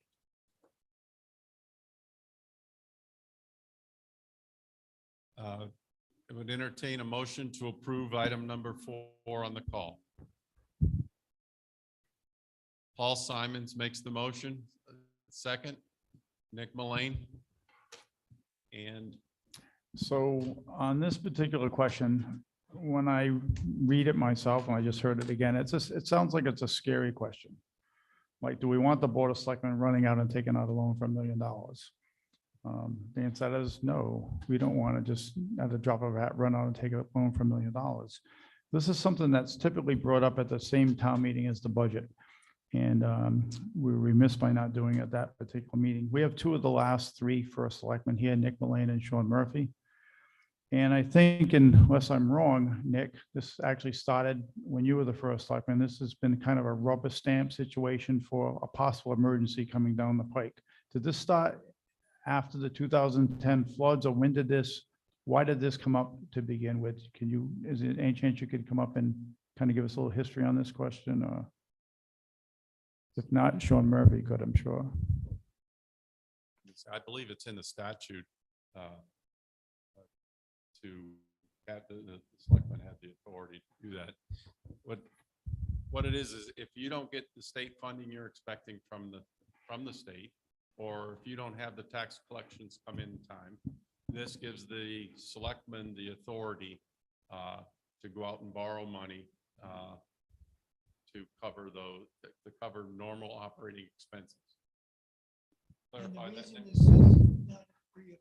I would entertain a motion to approve item number 4 on the call. Paul Simons makes the motion. Second, Nick Mullane. And So on this particular question, when I read it myself, and I just heard it again, it sounds like it's a scary question. Like, do we want the Board of Selectmen running out and taking out a loan for $1 million? The answer is no, we don't want to just at the drop of a hat, run out and take a loan for $1 million. This is something that's typically brought up at the same town meeting as the budget. And we're remiss by not doing it at that particular meeting. We have 2 of the last 3 first selectmen here, Nick Mullane and Sean Murphy. And I think, unless I'm wrong, Nick, this actually started when you were the first selectman. This has been kind of a rubber stamp situation for a possible emergency coming down the pike. Did this start after the 2010 floods, or why did this come up to begin with? Is it any chance you could come up and kind of give us a little history on this question? Or if not, Sean Murphy could, I'm sure. I believe it's in the statute to had, the selectmen had the authority to do that. What it is if you don't get the state funding you're expecting from the state, or if you don't have the tax collections come in time, this gives the selectmen the authority to go out and borrow money to cover those, to cover normal operating expenses. Clarify that, Nick.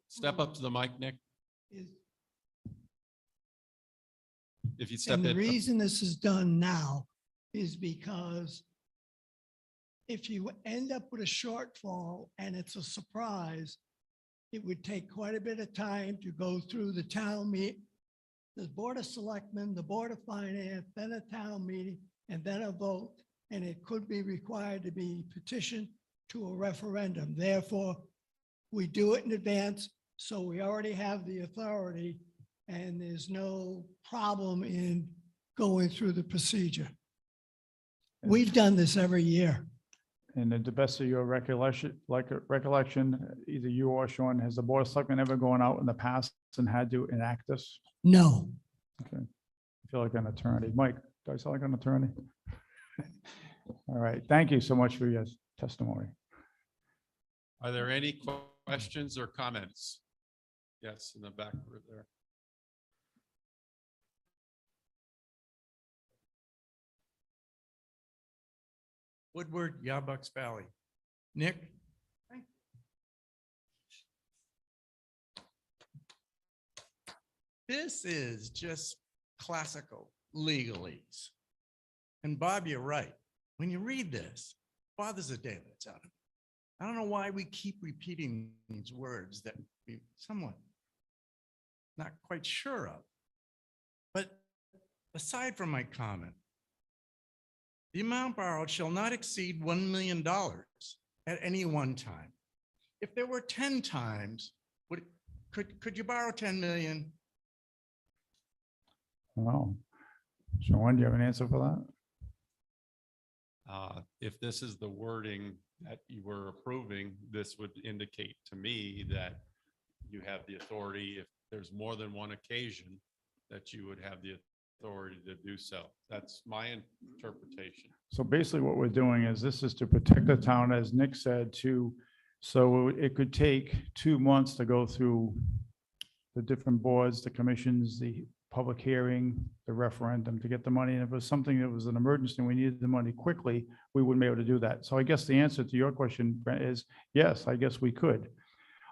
Step up to the mic, Nick. If you step And the in. reason this is done now is because if you end up with a shortfall and it's a surprise, it would take quite a bit of time to go through the town the Board of Selectmen, the Board of Finance, then a town meeting, and then a vote. And it could be required to be petitioned to a referendum. Therefore, we do it in advance, so we already have the authority, and there's no problem in going through the procedure. We've done this every year. And to the best of your recollection, either you or Sean, has the Board of Selectmen ever gone out in the past and had to enact this? No. Okay. I feel like an attorney. Mike, do I sound like an attorney? All right. Thank you so much for your testimony. Are there any questions or comments? Yes, in the back right there. Woodward, Yarbucks Valley. Nick? This is just classical legalese. And Bob, you're right. When you read this, bothers the daylights out of me. I don't know why we keep repeating these words that we somewhat not quite sure of. But aside from my comment, the amount borrowed shall not exceed $1 million at any one time. If there were 10 times, could you borrow 10 million? Wow. Sean, do you have an answer for that? If this is the wording that you were approving, this would indicate to me that you have the authority, if there's more than one occasion, that you would have the authority to do so. That's my interpretation. So basically what we're doing is this is to protect the town, as Nick said, so it could take 2 months to go through the different boards, the commissions, the public hearing, the referendum to get the money. And if it was something that was an emergency and we needed the money quickly, we wouldn't be able to do that. So I guess the answer to your question, Brent, is yes, I guess we could.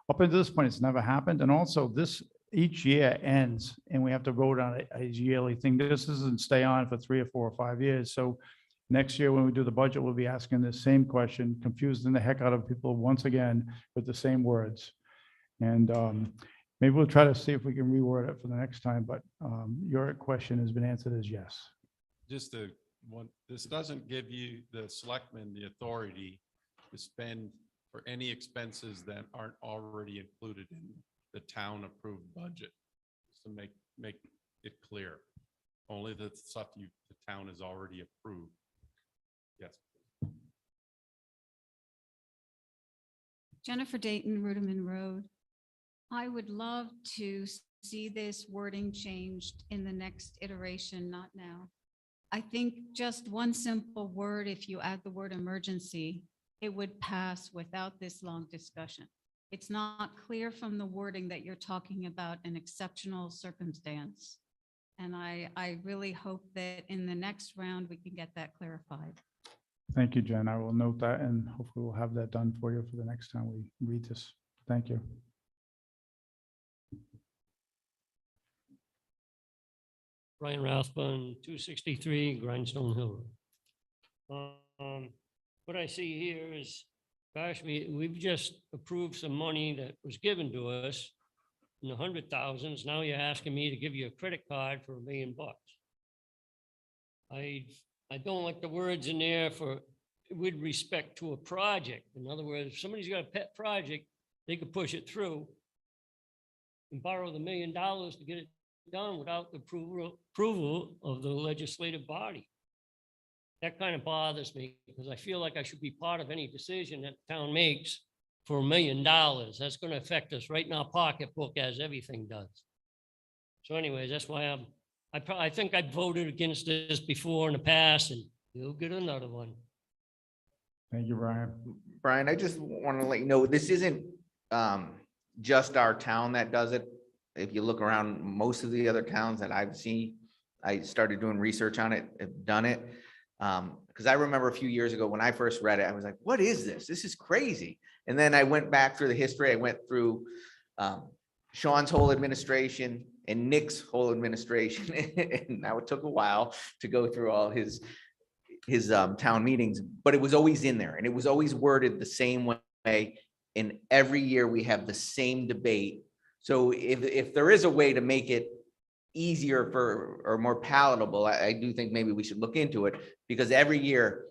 Up until this point, it's never happened. And also this, each year ends and we have to vote on a yearly thing. This doesn't stay on for 3 or 4 or 5 years. So next year when we do the budget, we'll be asking the same question, confusing the heck out of people once again with the same words. And maybe we'll try to see if we can reword it for the next time, but your question has been answered as yes. Just this doesn't give you, the selectmen, the authority to spend for any expenses that aren't already included in the town approved budget. Just to make it clear, only the stuff the town has already approved. Yes. Jennifer Dayton, Ruderman Road. I would love to see this wording changed in the next iteration, not now. I think just one simple word, if you add the word emergency, it would pass without this long discussion. It's not clear from the wording that you're talking about an exceptional circumstance. And I really hope that in the next round, we can get that clarified. Thank you, Jen. I will note that and hopefully we'll have that done for you for the next time we read this. Thank you. Ryan Rathbun, 263 Grindstone Hill Road. What I see here is, gosh, we've just approved some money that was given to us in the $100,000s. Now you're asking me to give you a credit card for $1 million. I don't like the words in there for with respect to a project. In other words, if somebody's got a pet project, they could push it through and borrow the $1 million to get it done without the approval of the legislative body. That kind of bothers me because I feel like I should be part of any decision that the town makes for $1 million. That's going to affect us right in our pocketbook as everything does. So anyways, that's why I think I voted against this before in the past, and you'll get another one. Thank you, Brian. Brian, I just want to let you know, this isn't just our town that does it. If you look around, most of the other towns that I've seen, I started doing research on it, have done it. Because I remember a few years ago when I first read it, I was like, what is this? This is crazy. And then I went back through the history. I went through Sean's whole administration and Nick's whole administration. And now it took a while to go through all his town meetings, but it was always in there and it was always worded the same way. And every year we have the same debate. So if there is a way to make it easier for, or more palatable, I do think maybe we should look into it, because every year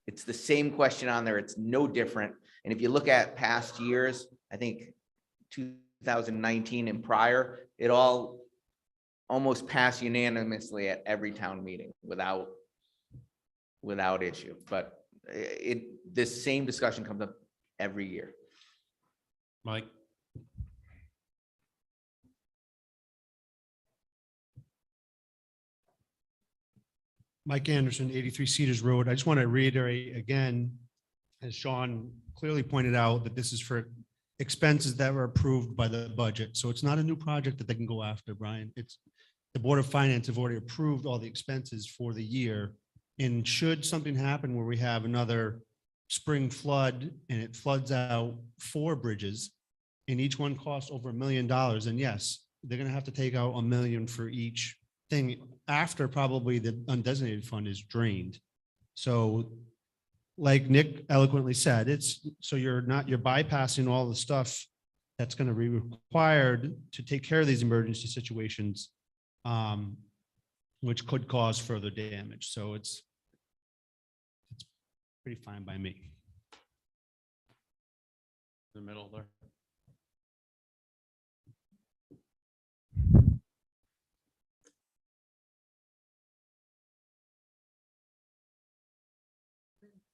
it's the same question on there. It's no different. And if you look at past years, I think 2019 and prior, it all almost passed unanimously at every town meeting without issue. But this same discussion comes up every year. Mike? Mike Anderson, 83 Cedars Road. I just want to reiterate again, as Sean clearly pointed out, that this is for expenses that were approved by the budget. So it's not a new project that they can go after, Brian. It's the Board of Finance have already approved all the expenses for the year. And should something happen where we have another spring flood and it floods out 4 bridges and each one costs over $1 million, then yes, they're going to have to take out $1 million for each thing after probably the undesignated fund is drained. So like Nick eloquently said, it's so you're bypassing all the stuff that's going to be required to take care of these emergency situations, which could cause further damage. So it's pretty fine by me. The middle there.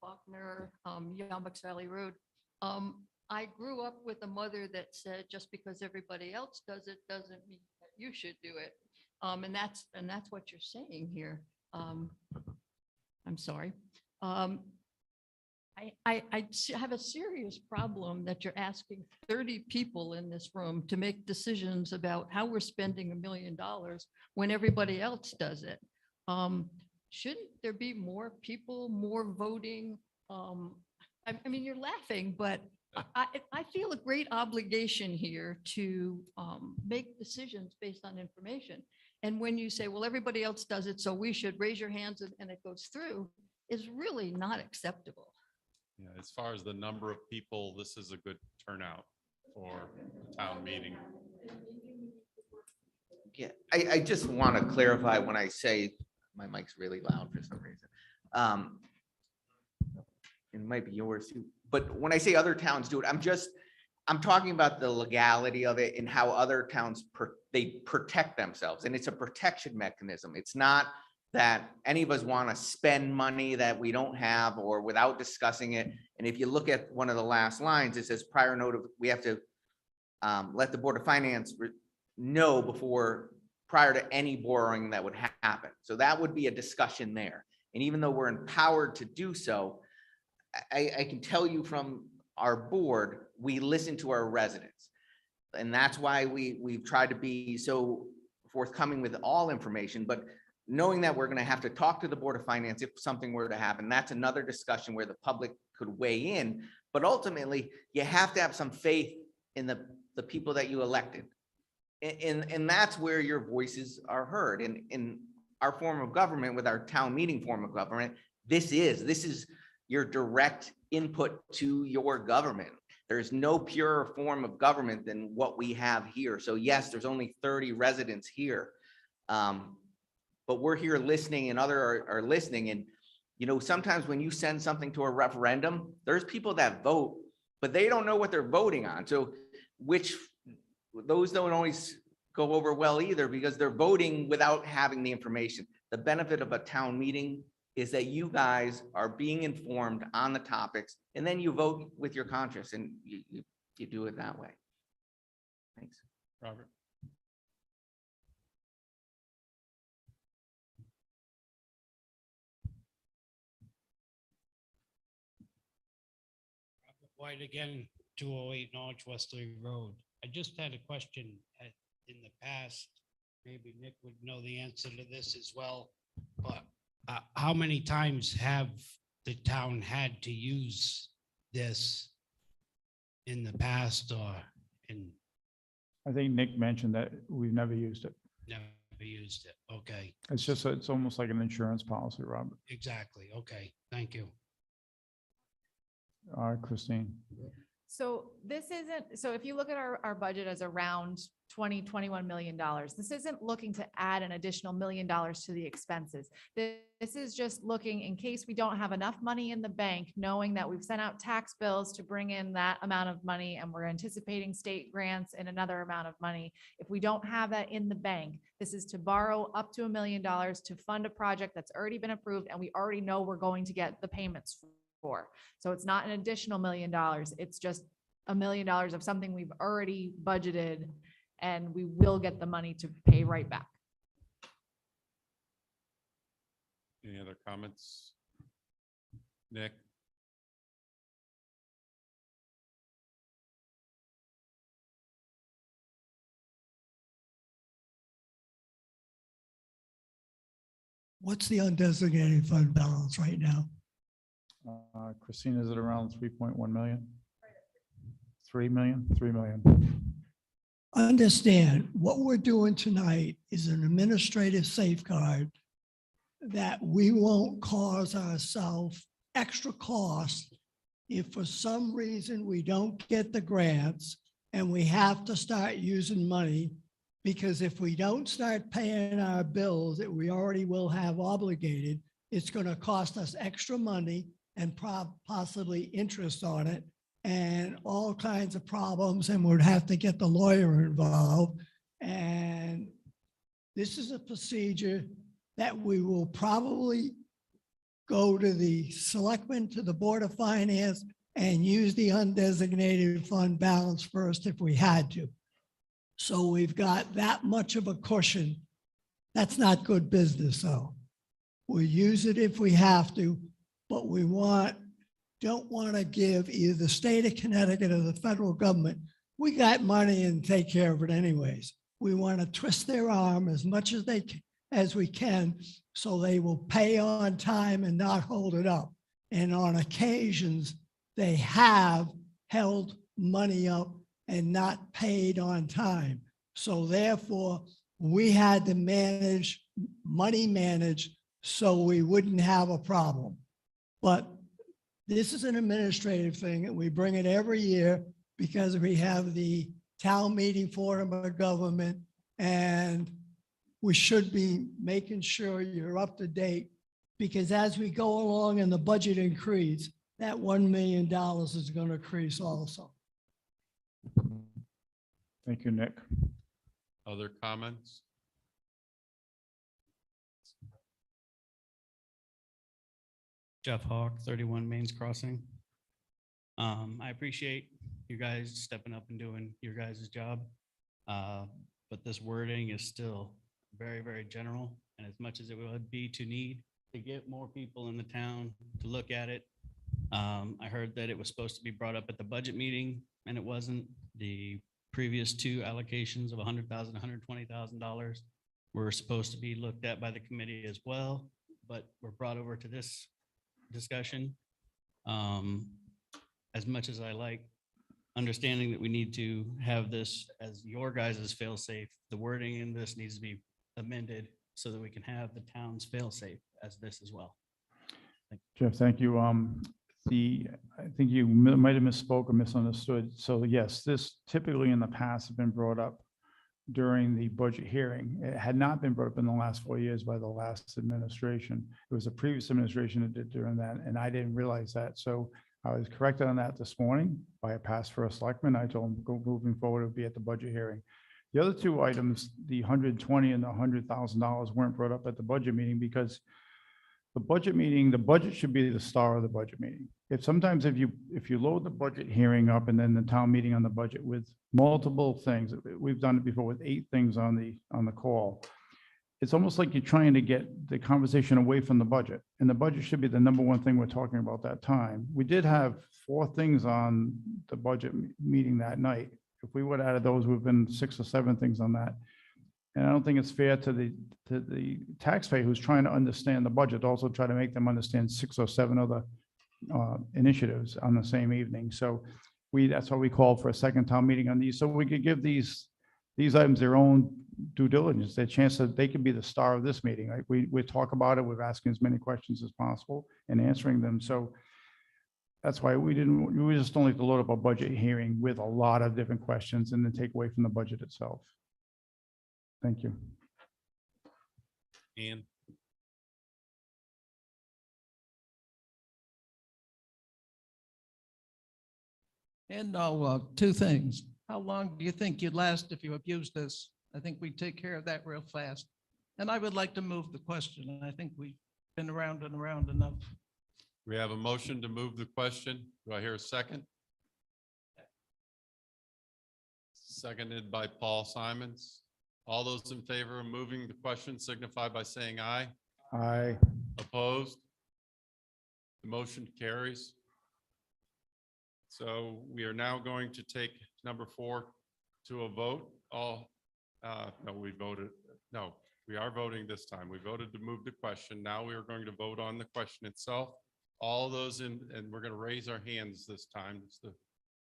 Faulkner, Yambucks Valley Road. I grew up with a mother that said, just because everybody else does it, doesn't mean that you should do it. And that's what you're saying here. I'm sorry. I have a serious problem that you're asking 30 people in this room to make decisions about how we're spending $1 million when everybody else does it. Shouldn't there be more people, more voting? I mean, you're laughing, but I feel a great obligation here to make decisions based on information. And when you say, well, everybody else does it, so we should raise your hands and it goes through, is really not acceptable. Yeah, as far as the number of people, this is a good turnout for a town meeting. Yeah, I just want to clarify when I say my mic's really loud for some reason. It might be yours too, but when I say other towns do it, I'm talking about the legality of it and how other towns they protect themselves, and it's a protection mechanism. It's not that any of us want to spend money that we don't have or without discussing it. And if you look at one of the last lines, it says prior note of, we have to let the Board of Finance know prior to any borrowing that would happen. So that would be a discussion there. And even though we're empowered to do so, I can tell you from our board, we listen to our residents. And that's why we've tried to be so forthcoming with all information, but knowing that we're going to have to talk to the Board of Finance if something were to happen, that's another discussion where the public could weigh in. But ultimately, you have to have some faith in the people that you elected. And that's where your voices are heard. In our form of government, with our town meeting form of government, this is your direct input to your government. There's no purer form of government than what we have here. So yes, there's only 30 residents here. But we're here listening and others are listening. And, you know, sometimes when you send something to a referendum, there's people that vote, but they don't know what they're voting on. So those don't always go over well either, because they're voting without having the information. The benefit of a town meeting is that you guys are being informed on the topics, and then you vote with your conscience, and you do it that way. Thanks. Robert. White again, 208 North Wesley Road. I just had a question. In the past, maybe Nick would know the answer to this as well, but how many times have the town had to use this in the past or in, I think Nick mentioned that we've never used it. never used it? Okay, It's just, it's almost like an insurance policy, Robert. exactly. Okay, thank you. Christine. So this isn't, so if you look at our budget as around 21 million dollars, this isn't looking to add an additional $1 million to the expenses. This is just looking in case we don't have enough money in the bank, knowing that we've sent out tax bills to bring in that amount of money and we're anticipating state grants and another amount of money. If we don't have that in the bank, this is to borrow up to $1 million to fund a project that's already been approved and we already know we're going to get the payments for. So it's not an additional $1 million. It's just $1 million of something we've already budgeted and we will get the money to pay right back. Any other comments? Nick? What's the undesignated fund balance right now? Christine, is it around 3.1 million? 3 million? 3 million. Understand, what we're doing tonight is an administrative safeguard that we won't cause ourselves extra costs if for some reason we don't get the grants and we have to start using money, because if we don't start paying our bills that we already will have obligated, it's going to cost us extra money and possibly interest on it and all kinds of problems, and we'd have to get the lawyer involved. And this is a procedure that we will probably go to the selectmen, to the Board of Finance, and use the undesignated fund balance first if we had to. So we've got that much of a cushion. That's not good business, though. We'll use it if we have to, but we don't want to give either the state of Connecticut or the federal government, we got money and take care of it anyways. We want to twist their arm as much as we can, so they will pay on time and not hold it up. And on occasions, they have held money up and not paid on time. So therefore, we had to manage so we wouldn't have a problem. But this is an administrative thing, and we bring it every year because we have the town meeting forum of government, and we should be making sure you're up to date, because as we go along and the budget increase, that $1 million is going to increase also. Thank you, Nick. Other comments? Jeff Hawk, 31 Mains Crossing. I appreciate you guys stepping up and doing your guys' job. But this wording is still very, very general. And as much as it would be to need to get more people in the town to look at it, I heard that it was supposed to be brought up at the budget meeting and it wasn't. The previous two allocations of $100,000, $120,000 were supposed to be looked at by the committee as well, but were brought over to this discussion. As much as I like understanding that we need to have this as your guys' fail-safe, the wording in this needs to be amended so that we can have the town's fail-safe as this as well. Jeff, thank you. I think you might have misspoke or misunderstood. So yes, this typically in the past have been brought up during the budget hearing. It had not been brought up in the last 4 years by the last administration. It was the previous administration that did during that, and I didn't realize that. So I was corrected on that this morning by a past first selectman. I told him moving forward, it would be at the budget hearing. The other two items, the $120,000 and the $100,000 weren't brought up at the budget meeting because the budget meeting, the budget should be the star of the budget meeting. If you load the budget hearing up and then the town meeting on the budget with multiple things, we've done it before with 8 things on the call. it's almost like you're trying to get the conversation away from the budget. And the budget should be the number one thing we're talking about that time. We did have 4 things on the budget meeting that night. If we would have added those, we've been 6 or 7 things on that. And I don't think it's fair to the taxpayer who's trying to understand the budget, to also try to make them understand 6 or 7 other initiatives on the same evening. So that's why we called for a second town meeting on these, so we could give these items their own due diligence, their chance that they could be the star of this meeting. Like we talk about it, we're asking as many questions as possible and answering them. So that's why we just don't like to load up a budget hearing with a lot of different questions and then take away from the budget itself. Thank you. Ian? And now, 2 things. How long do you think you'd last if you abused this? I think we'd take care of that real fast. And I would like to move the question. I think we've been around and around enough. We have a motion to move the question. Do I hear a second? Seconded by Paul Simons. All those in favor of moving the question signify by saying aye. Aye. Opposed? The motion carries. So we are now going to take number 4 to a vote. No, we are voting this time. We voted to move the question. Now we are going to vote on the question itself. All those and we're going to raise our hands this time,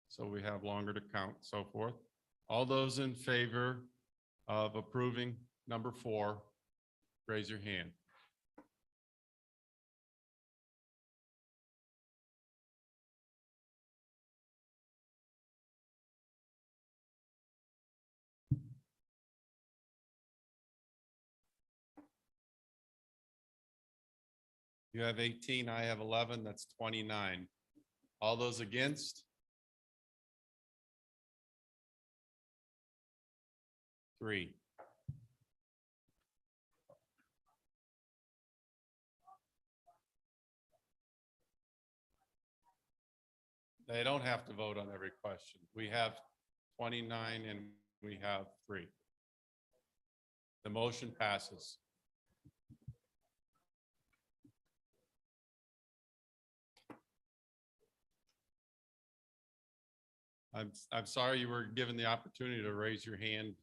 so we have longer to count, so forth. All those in favor of approving number 4, raise your hand. You have 18, I have 11, that's 29. All those against? 3. They don't have to vote on every question. We have 29 and we have 3. The motion passes. I'm sorry you were given the opportunity to raise your hand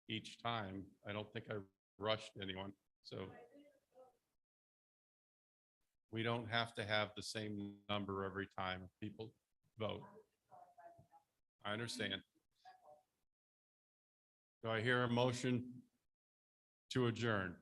each time. I don't think I rushed anyone, so. We don't have to have the same number every time people vote. I understand. Do I hear a motion to adjourn?